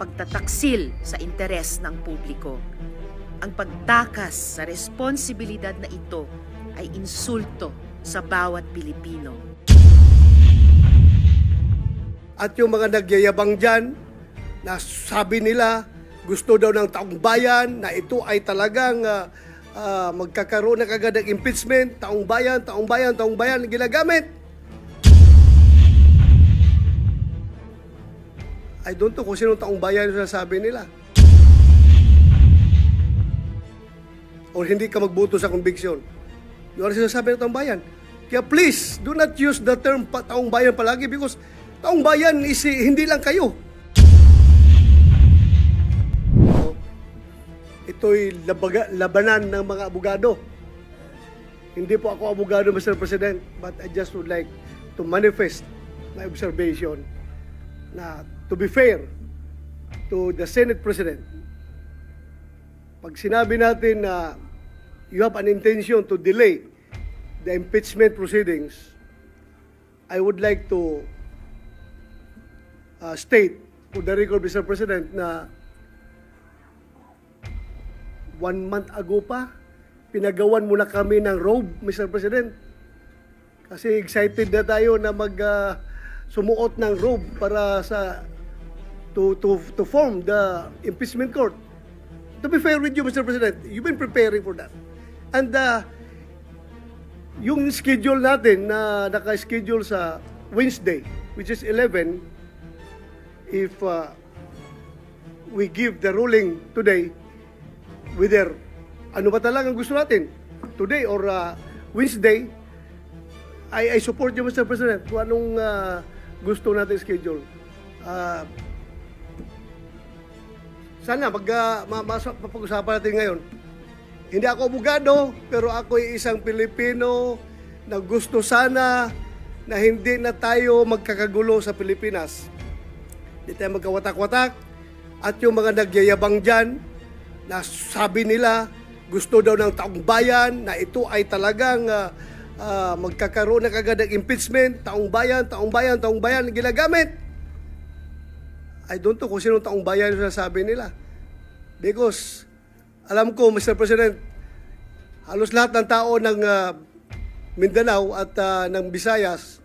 pagtataksil sa interes ng publiko. Ang pagtakas sa responsibilidad na ito ay insulto sa bawat Pilipino. At yung mga nagyayabang dyan, na sabi nila gusto daw ng taong bayan na ito ay talagang magkakaroon na kagad ng impeachment, taong bayan, ginagamit. I don't know kung sino taong bayan yung sasabi nila. O hindi ka magboto sa conviction. Yung ano sinasabi ng taong bayan. Kaya please, do not use the term taong bayan palagi because taong bayan is hindi lang kayo. So, ito'y labanan ng mga abogado. Hindi po ako abogado, Mr. President, but I just would like to manifest my observation na to be fair to the Senate President, pag sinabi natin na you have an intention to delay the impeachment proceedings, I would like to state for the record, Mr. President, na 1 month ago pa, pinagawan muna kami ng robe, Mr. President. Kasi excited na tayo na sumuot ng robe para sa to form the impeachment court. To be fair with you, Mr. President, you've been preparing for that. And yung schedule natin na naka-schedule sa Wednesday, which is 11, if we give the ruling today, whether ano ba talagang gusto natin, today or Wednesday, I support you, Mr. President, kung anong gusto natin schedule. Sana mapag-usapan natin ngayon. Hindi ako abogado, pero ako ay isang Pilipino na gusto sana na hindi na tayo magkakagulo sa Pilipinas. Hindi tayo magkawatak-watak. At yung mga nagyayabang dyan, na sabi nila gusto daw ng taong bayan na ito ay talagang magkakaroon na kagad ng impeachment, taong bayan, ginagamit. I don't know kung sino taong bayan yung sasabi nila. Because, alam ko, Mr. President, halos lahat ng tao ng Mindanao at ng Visayas,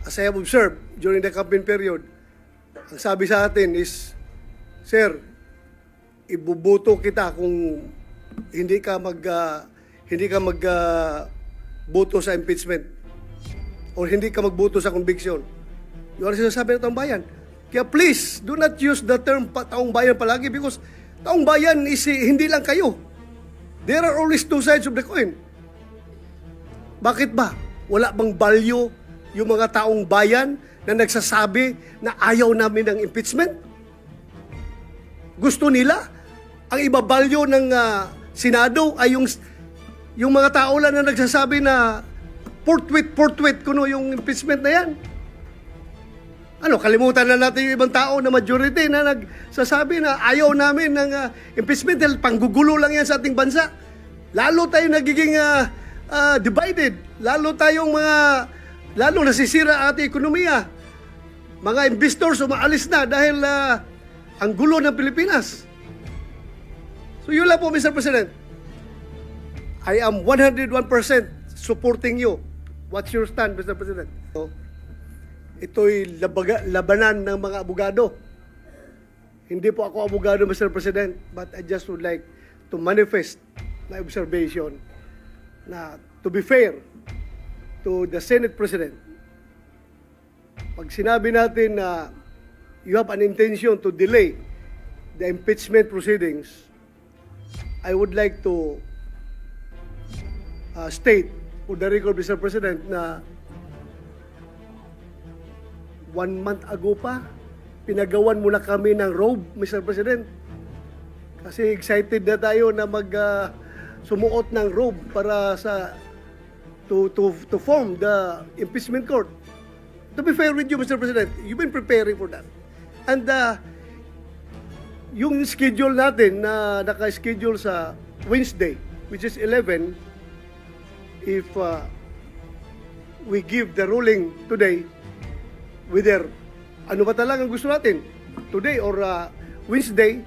as I have observed during the campaign period, ang sabi sa atin is, Sir, ibubuto kita kung hindi ka magboto sa impeachment or hindi ka magboto sa conviction. Yung ano sinasabi ng taong bayan. Kaya please, do not use the term taong bayan palagi because taong bayan is hindi lang kayo. There are always two sides of the coin. Bakit ba? Wala bang value yung mga taong bayan na nagsasabi na ayaw namin ng impeachment? Gusto nila? Ang ibabalyo ng Senado ay yung mga tao lang na nagsasabi na forthwith kuno yung impeachment na yan. Ano, kalimutan na natin yung ibang tao na majority na nagsasabi na ayaw namin ng impeachment dahil panggugulo lang yan sa ating bansa. Lalo tayo nagiging divided. Lalo nasisira ang ating ekonomiya. Mga investors umaalis na dahil ang gulo ng Pilipinas. So yun lang po, Mr. President. I am 101% supporting you. What's your stand, Mr. President? So, ito'y labanan ng mga abogado. Hindi po ako abogado, Mr. President, but I just would like to manifest my observation na to be fair to the Senate President, pag sinabi natin na you have an intention to delay the impeachment proceedings, I would like to state for the record, Mr. President, na 1 month ago pa, pinagawan muna kami ng robe, Mr. President. Kasi excited na tayo na sumuot ng robe para sa to form the impeachment court. To be fair with you, Mr. President, you've been preparing for that. And yung schedule natin na naka-schedule sa Wednesday, which is 11, if we give the ruling today, whether ano ba talagang gusto natin, today or Wednesday,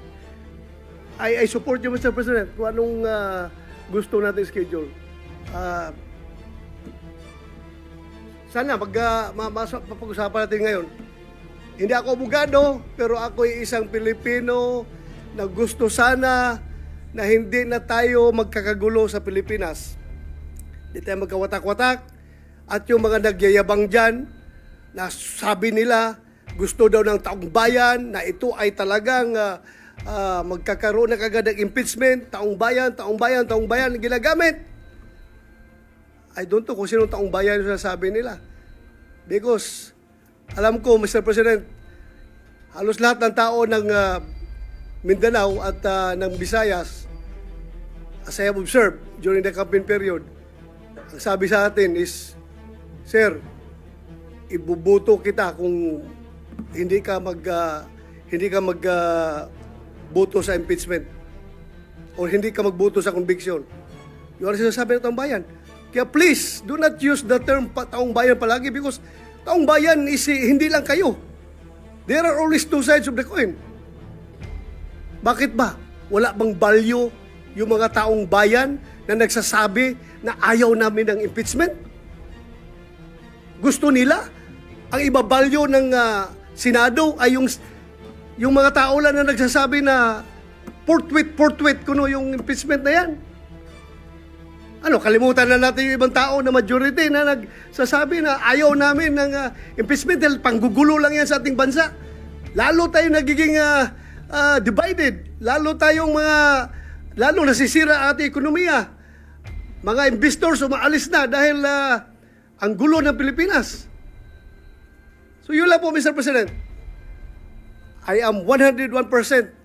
I support you, Mr. President, kung anong gusto natin schedule. Sana mapag-usapan natin ngayon. Hindi ako abogado, pero ako ay isang Pilipino na gusto sana na hindi na tayo magkakagulo sa Pilipinas. Hindi tayo magkawatak-watak. At yung mga nagyayabang dyan, na sabi nila, gusto daw ng taong bayan, na ito ay talagang magkakaroon na kagad ng impeachment, taong bayan, ginagamit. I don't know kung sinong taong bayan yung sasabi nila. Because, alam ko, Mr. President, halos lahat ng tao ng Mindanao at ng Visayas, as I have observed during the campaign period, ang sabi sa atin is, Sir, ibubuto kita kung hindi ka magboto sa impeachment o hindi ka magboto sa conviction. Yung sinasabi ng taong bayan. Kaya please, do not use the term taong bayan palagi because taong bayan is hindi lang kayo. There are always two sides of the coin. Bakit ba? Wala bang value yung mga taong bayan na nagsasabi na ayaw namin ng impeachment? Gusto nila? Ang ibabalyo ng Senado ay yung mga tao lang na nagsasabi na forthwith kuno yung impeachment na yan. Kalimutan na natin yung ibang tao na majority na nagsasabi na ayaw namin ng impeachment dahil panggugulo lang yan sa ating bansa. Lalo tayong nagiging divided. Lalo nasisira ang ating ekonomiya. Mga investors umaalis na dahil ang gulo ng Pilipinas. So yun lang po, Mr. President. I am 101%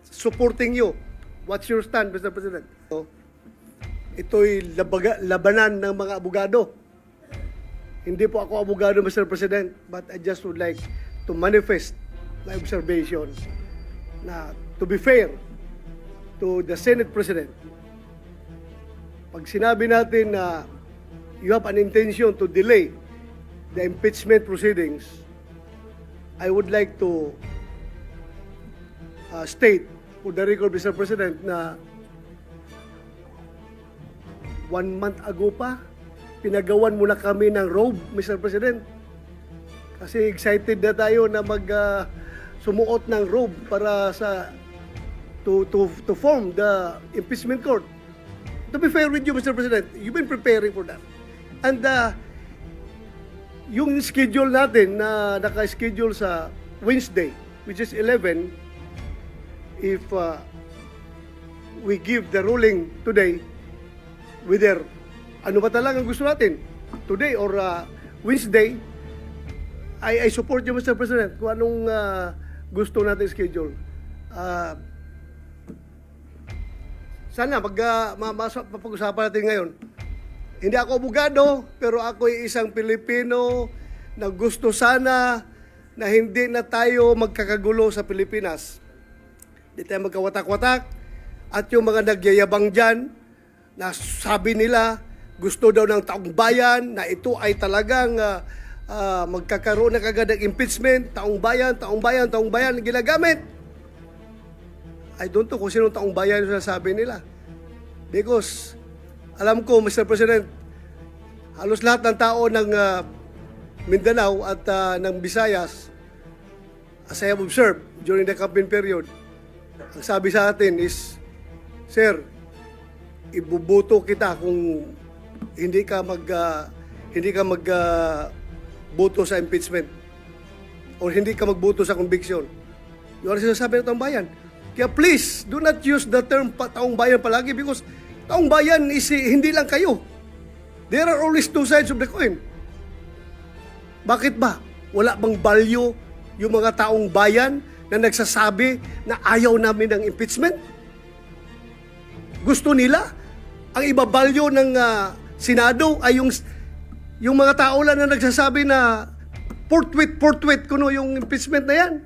supporting you. What's your stand, Mr. President? Ito'y labanan ng mga abogado. Hindi po ako abogado, Mr. President, but I just would like to manifest my observation na to be fair to the Senate President. Pag sinabi natin na you have an intention to delay the impeachment proceedings, I would like to state for the record, Mr. President, na 1 month ago pa, pinagawan muna kami ng robe, Mr. President. Kasi excited na tayo na sumuot ng robe para to form the impeachment court. To be fair with you, Mr. President, you've been preparing for that. And yung schedule natin na naka-schedule sa Wednesday, which is 11, if we give the ruling today, whether ano ba talaga ang gusto natin, today or Wednesday, I support you, Mr. President, kung anong gusto natin schedule. Sana mapag-usapan natin ngayon. Hindi ako abogado, pero ako ay isang Pilipino na gusto sana na hindi na tayo magkakagulo sa Pilipinas. Hindi tayo magkawatak-watak. At yung mga nagyayabang dyan, na sabi nila, gusto daw ng taong bayan, na ito ay talagang magkakaroon na kagad ng impeachment, taong bayan, ginagamit. I don't know kung sinong taong bayan yung sasabi nila. Because, alam ko, Mr. President, halos lahat ng tao ng Mindanao at ng Visayas, as I have observed during the campaign period, ang sabi sa atin is, Sir, ibubuto kita kung hindi ka magboto sa impeachment o hindi ka magboto sa conviction. Yung sinasabi ng taong bayan. Kaya please, do not use the term taong bayan palagi because taong bayan is hindi lang kayo. There are always two sides of the coin. Bakit ba? Wala bang value yung mga taong bayan na nagsasabi na ayaw namin ng impeachment? Gusto nila? Ang ibabalyo ng Senado ay yung mga tao lang na nagsasabi na forthwith kuno yung impeachment na yan.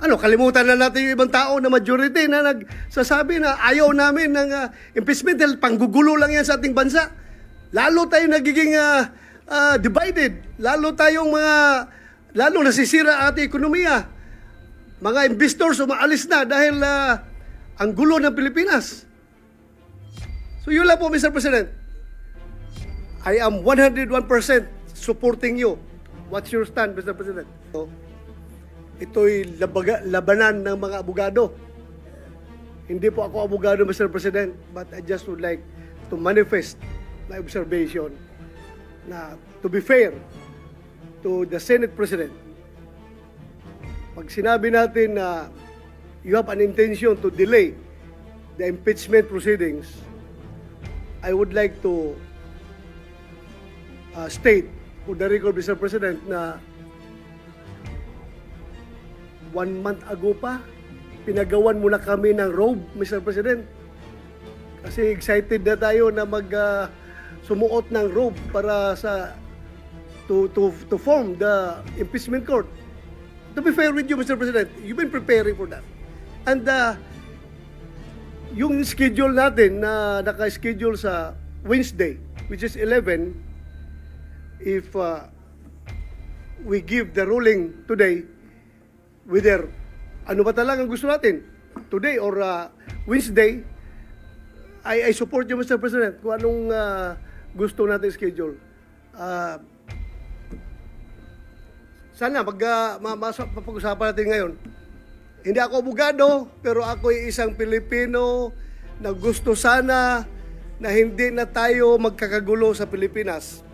Kalimutan na natin yung ibang tao na majority na nagsasabi na ayaw namin ng impeachment dahil panggugulo lang yan sa ating bansa. Lalo tayong nagiging divided. Lalo nasisira ang ating ekonomiya. Mga investors umaalis na dahil ang gulo ng Pilipinas. So yun lang po, Mr. President. I am 101% supporting you. What's your stand, Mr. President? So, ito'y labanan ng mga abogado. Hindi po ako abogado, Mr. President, but I just would like to manifest my observation na to be fair to the Senate President, pag sinabi natin na you have an intention to delay the impeachment proceedings, I would like to state for the record, Mr. President, na 1 month ago pa, pinagawan muna kami ng robe, Mr. President. Kasi excited na tayo na sumuot ng robe para to form the impeachment court. To be fair with you, Mr. President, you've been preparing for that. And yung schedule natin na naka-schedule sa Wednesday, which is 11, if we give the ruling today, whether ano ba talagang gusto natin, today or Wednesday, I support you, Mr. President, kung anong gusto natin schedule. Sana papag-usapan natin ngayon. Hindi ako abogado, pero ako ay isang Pilipino na gusto sana na hindi na tayo magkakagulo sa Pilipinas.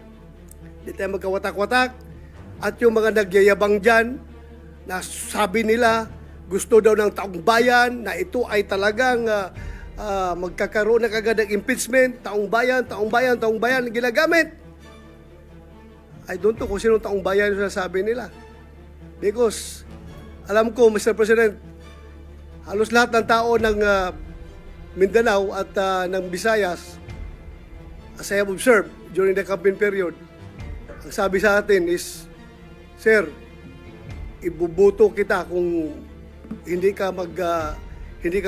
Hindi tayo magkawatak-watak. At yung mga nagyayabang dyan, na sabi nila, gusto daw ng taong bayan, na ito ay talagang magkakaroon na kagad ng impeachment, taong bayan, ginagamit. I don't know kung sino taong bayan yung sasabi nila. Because, alam ko, Mr. President, halos lahat ng tao ng Mindanao at ng Visayas, as I have observed during the campaign period, ang sabi sa atin is, Sir, ibubuto kita kung hindi ka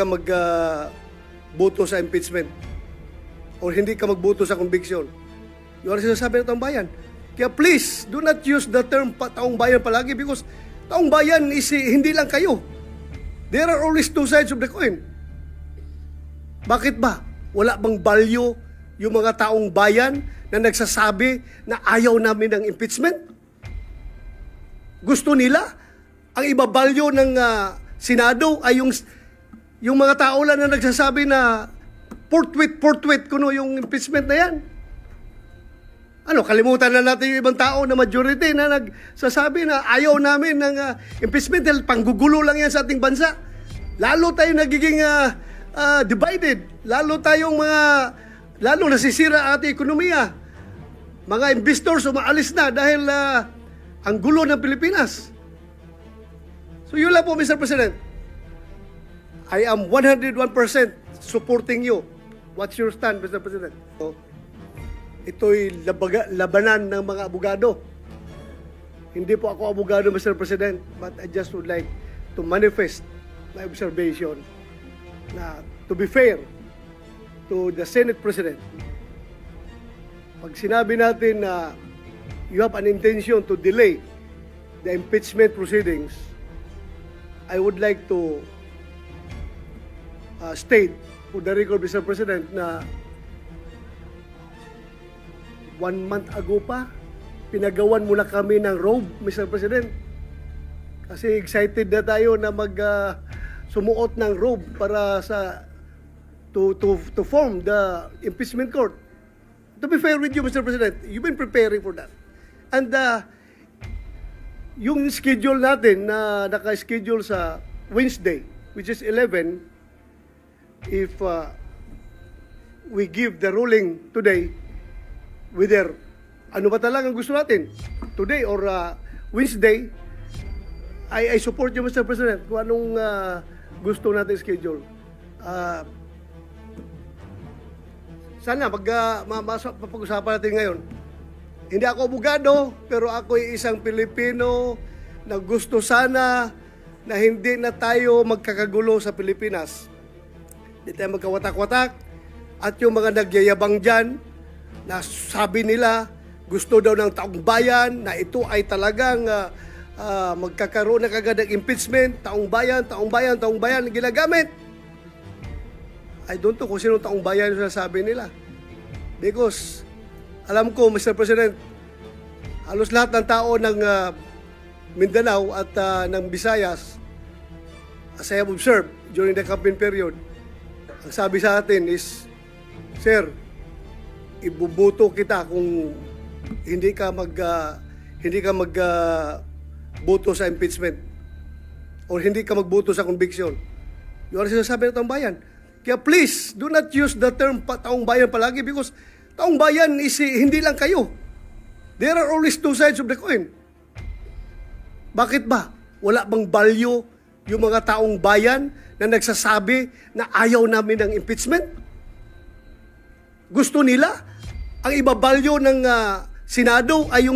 magboto sa impeachment or hindi ka magboto sa conviction. Yun ang sinasabi ng taong bayan. Kaya please, do not use the term taong bayan palagi because taong bayan is hindi lang kayo. There are always two sides of the coin. Bakit ba? Wala bang value yung mga taong bayan na nagsasabi na ayaw namin ng impeachment? Gusto nila ang ibabalyo ng Senado ay yung mga tao lang na nagsasabi na forthwith kuno yung impeachment na yan. Ano, kalimutan na natin yung ibang tao na majority na nagsasabi na ayaw namin ng impeachment dahil panggugulo lang yan sa ating bansa. Lalo tayo nagiging divided. Lalo nasisira ang ating ekonomiya. Mga investors umaalis na dahil ang gulo ng Pilipinas. So yun lang po, Mr. President. I am 101% supporting you. What's your stand, Mr. President? So, ito'y labanan ng mga abogado. Hindi po ako abogado, Mr. President, but I just would like to manifest my observation na to be fair to the Senate President. Pag sinabi natin na you have an intention to delay the impeachment proceedings, I would like to state for the record, Mr. President, na 1 month ago pa, pinagawan muna kami ng robe, Mr. President. Kasi excited na tayo na sumuot ng robe para to form the impeachment court. To be fair with you, Mr. President, you've been preparing for that. And yung schedule natin na naka-schedule sa Wednesday, which is 11, if we give the ruling today, whether ano ba talagang gusto natin, today or Wednesday, I support you, Mr. President, kung anong gusto natin schedule. Sana papag-usapan natin ngayon. Hindi ako abogado, pero ako ay isang Pilipino na gusto sana na hindi na tayo magkakagulo sa Pilipinas. Hindi tayo magkawatak-watak. At yung mga nagyayabang dyan, na sabi nila, gusto daw ng taong bayan, na ito ay talagang magkakaroon na kagad ng impeachment, taong bayan, ginagamit. I don't know kung sino taong bayan yung sinasabi nila. Because, alam ko, Mr. President, halos lahat ng tao ng Mindanao at ng Visayas, as I have observed during the campaign period, ang sabi sa atin is, Sir, ibubuto kita kung hindi ka magboto sa impeachment or hindi ka magboto sa conviction. Yun ang sinasabi ng taong bayan. Kaya please, do not use the term taong bayan palagi because taong bayan is hindi lang kayo. There are always two sides of the coin. Bakit ba? Wala bang value yung mga taong bayan na nagsasabi na ayaw namin ng impeachment? Gusto nila ang ibabalyo ng Senado ay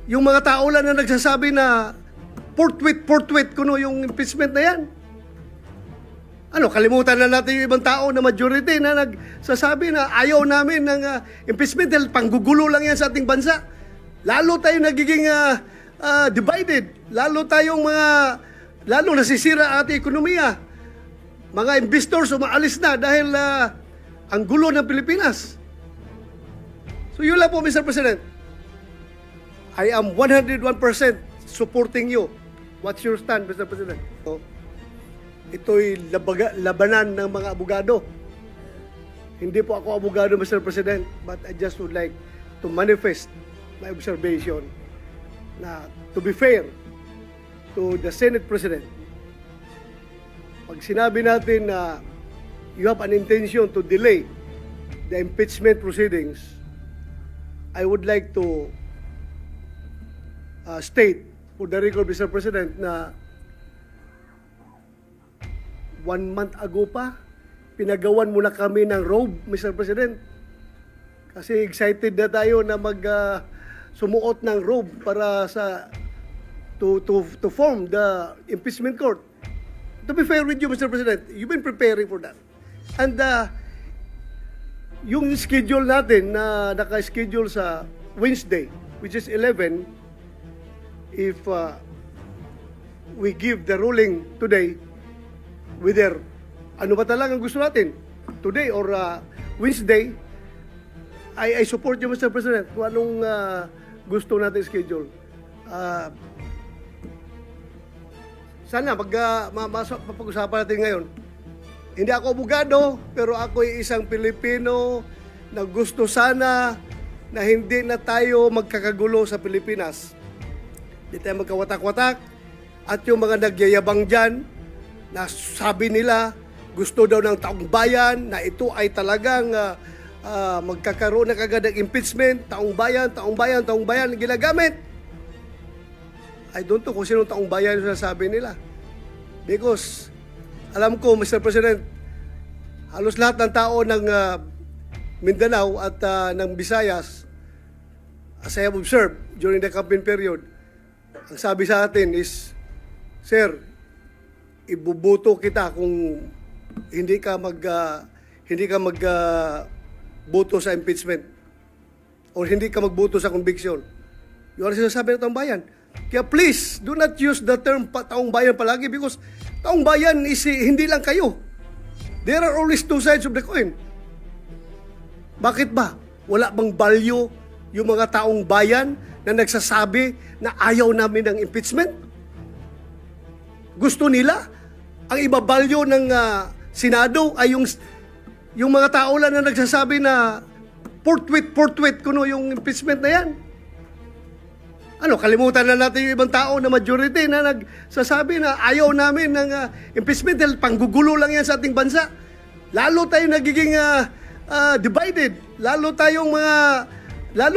yung mga tao lang na nagsasabi na forthwith kuno yung impeachment na yan. Ano, kalimutan na natin yung ibang tao na majority na nagsasabi na ayaw namin ng impeachment dahil panggugulo lang yan sa ating bansa. Lalo tayo nagiging divided. Lalo nasisira ang ating ekonomiya. Mga investors umaalis na dahil ang gulo ng Pilipinas. So yun lang po, Mr. President. I am 101% supporting you. What's your stand, Mr. President? So, ito'y labanan ng mga abogado. Hindi po ako abogado, Mr. President, but I just would like to manifest my observation na to be fair to the Senate President. Pag sinabi natin na you have an intention to delay the impeachment proceedings, I would like to state for the record, Mr. President, na 1 month ago pa, pinagawan muna kami ng robe, Mr. President. Kasi excited na tayo na sumuot ng robe para to form the impeachment court. To be fair with you, Mr. President, you've been preparing for that. And yung schedule natin na naka-schedule sa Wednesday, which is 11, if we give the ruling today, whether ano ba talagang gusto natin, today or Wednesday, I support you, Mr. President, kung anong gusto natin schedule. Sana mapag-usapan natin ngayon. Hindi ako abogado, pero ako ay isang Pilipino na gusto sana na hindi na tayo magkakagulo sa Pilipinas. Hindi tayo magkawatak-watak. At yung mga nagyayabang dyan, na sabi nila, gusto daw ng taong bayan, na ito ay talagang magkakaroon na kagad ng impeachment, taong bayan, ginagamit. I don't know kung sino taong bayan yung sinasabi nila. Because, alam ko, Mr. President, halos lahat ng tao ng Mindanao at ng Visayas, as I have observed during the campaign period, ang sabi sa atin is, Sir, ibubuto kita kung hindi ka magboto sa impeachment or hindi ka magboto sa conviction. Yun ang sinasabi ng taong bayan. Kaya please, do not use the term taong bayan palagi because taong bayan is hindi lang kayo. There are always two sides of the coin. Bakit ba? Wala bang value yung mga taong bayan na nagsasabi na ayaw namin ng impeachment? Gusto nila ang ibabalyo ng Senado ay yung mga tao lang na nagsasabi na forthwith kuno yung impeachment na yan. Ano, kalimutan na natin yung ibang tao na majority na nagsasabi na ayaw namin ng impeachment dahil panggugulo lang yan sa ating bansa. Lalo tayo nagiging divided. Lalo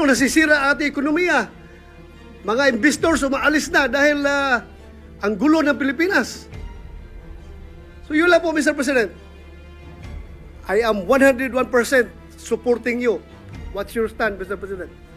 nasisira ang ating ekonomiya. Mga investors umaalis na dahil ang gulo ng Pilipinas. So yun lang po, Mr. President. I am 101% supporting you. What's your stand, Mr. President?